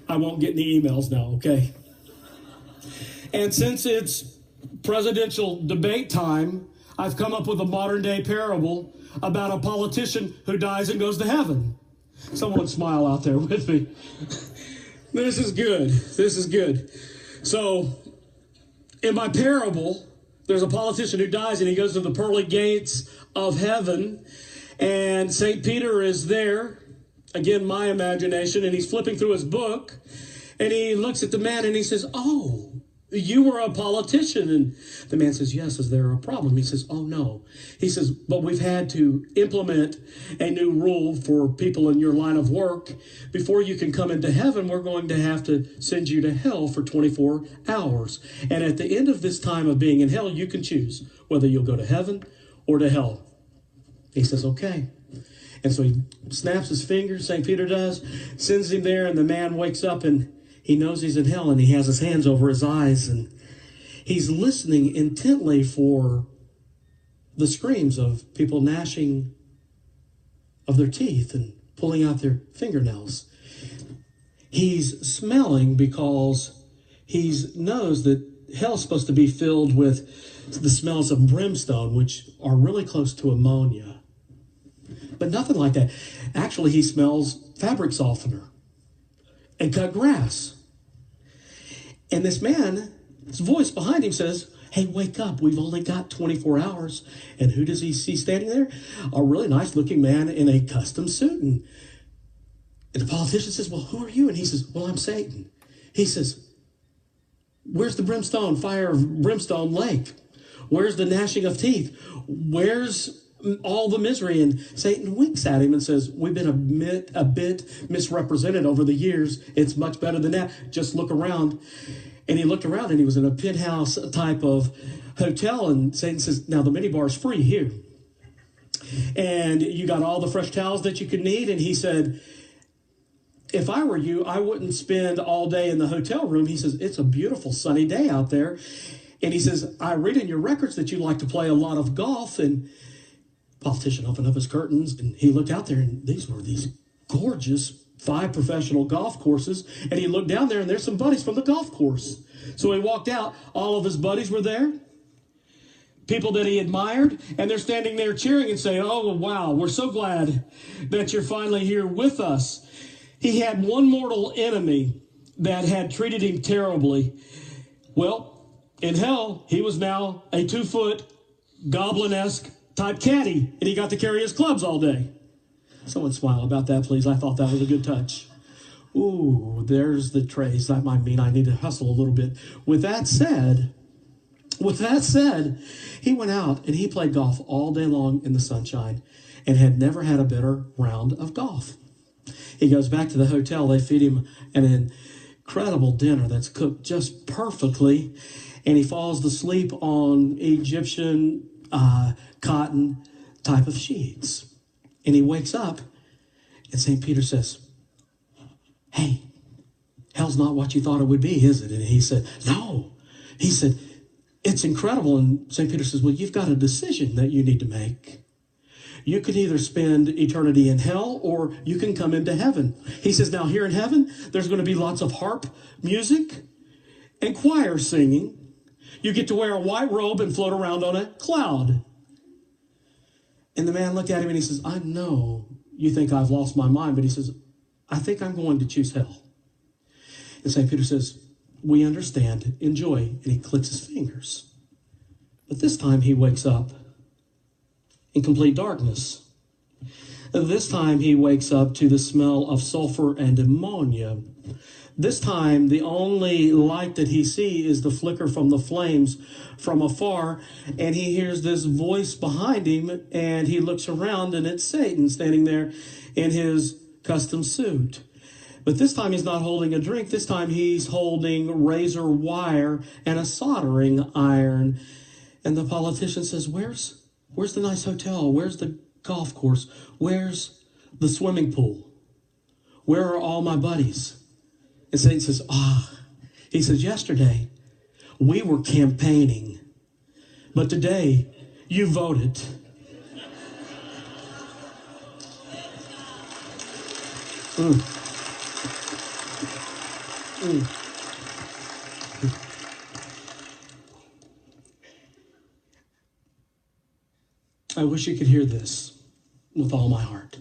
I won't get any emails now, okay? And since it's presidential debate time, I've come up with a modern day parable about a politician who dies and goes to heaven. Someone smile out there with me. This is good. This is good. So, in my parable, there's a politician who dies and he goes to the pearly gates of heaven, and St. Peter is there. Again, my imagination, and he's flipping through his book, and he looks at the man and he says, "Oh, you were a politician." And the man says, "Yes, is there a problem?" He says, "Oh, no." He says, "But we've had to implement a new rule for people in your line of work. Before you can come into heaven, we're going to have to send you to hell for 24 hours. And at the end of this time of being in hell, you can choose whether you'll go to heaven or to hell." He says, "Okay." And so he snaps his fingers, St. Peter does, sends him there, and the man wakes up and he knows he's in hell, and he has his hands over his eyes, and he's listening intently for the screams of people gnashing of their teeth and pulling out their fingernails. He's smelling because he knows that hell's supposed to be filled with the smells of brimstone, which are really close to ammonia. But nothing like that. Actually, he smells fabric softener and cut grass. And this man's voice behind him says, "Hey, wake up. We've only got 24 hours. And who does he see standing there? A really nice-looking man in a custom suit. And the politician says, "Well, who are you?" And he says, "Well, I'm Satan." He says, "Where's the brimstone, fire of brimstone lake? Where's the gnashing of teeth? Where's all the misery?" And Satan winks at him and says, "We've been a bit misrepresented over the years. It's much better than that. Just look around." And he looked around, and he was in a penthouse type of hotel. And Satan says, "Now the minibar's free here. And you got all the fresh towels that you could need." And he said, "If I were you, I wouldn't spend all day in the hotel room." He says, "It's a beautiful sunny day out there." And he says, "I read in your records that you like to play a lot of golf." And politician opened up his curtains, and he looked out there, and these were these gorgeous 5 professional golf courses. And he looked down there, and there's some buddies from the golf course. So he walked out. All of his buddies were there, people that he admired, and they're standing there cheering and saying, "Oh, wow, we're so glad that you're finally here with us." He had one mortal enemy that had treated him terribly. Well, in hell, he was now a 2-foot goblin-esque type caddy, and he got to carry his clubs all day. Someone smile about that, please. I thought that was a good touch. Ooh, there's the trace. That might mean I need to hustle a little bit. With that said, he went out and he played golf all day long in the sunshine and had never had a better round of golf. He goes back to the hotel. They feed him an incredible dinner that's cooked just perfectly, and he falls asleep on Egyptian cotton type of sheets. And he wakes up, and St. Peter says, "Hey, hell's not what you thought it would be, is it?" And he said, "No." He said, "It's incredible." And St. Peter says, "Well, you've got a decision that you need to make. You can either spend eternity in hell, or you can come into heaven." He says, "Now here in heaven, there's going to be lots of harp music and choir singing. You get to wear a white robe and float around on a cloud." And the man looked at him and he says, "I know you think I've lost my mind," but he says, "I think I'm going to choose hell." And St. Peter says, "We understand. Enjoy." And he clicks his fingers. But this time he wakes up in complete darkness. This time he wakes up to the smell of sulfur and ammonia. This time, the only light that he sees is the flicker from the flames from afar, and he hears this voice behind him, and he looks around, and it's Satan standing there in his custom suit. But this time he's not holding a drink. This time he's holding razor wire and a soldering iron. And the politician says, Where's the nice hotel? Where's the golf course? Where's the swimming pool? Where are all my buddies? And Satan says, he says, yesterday we were campaigning, but today you voted. I wish you could hear this with all my heart.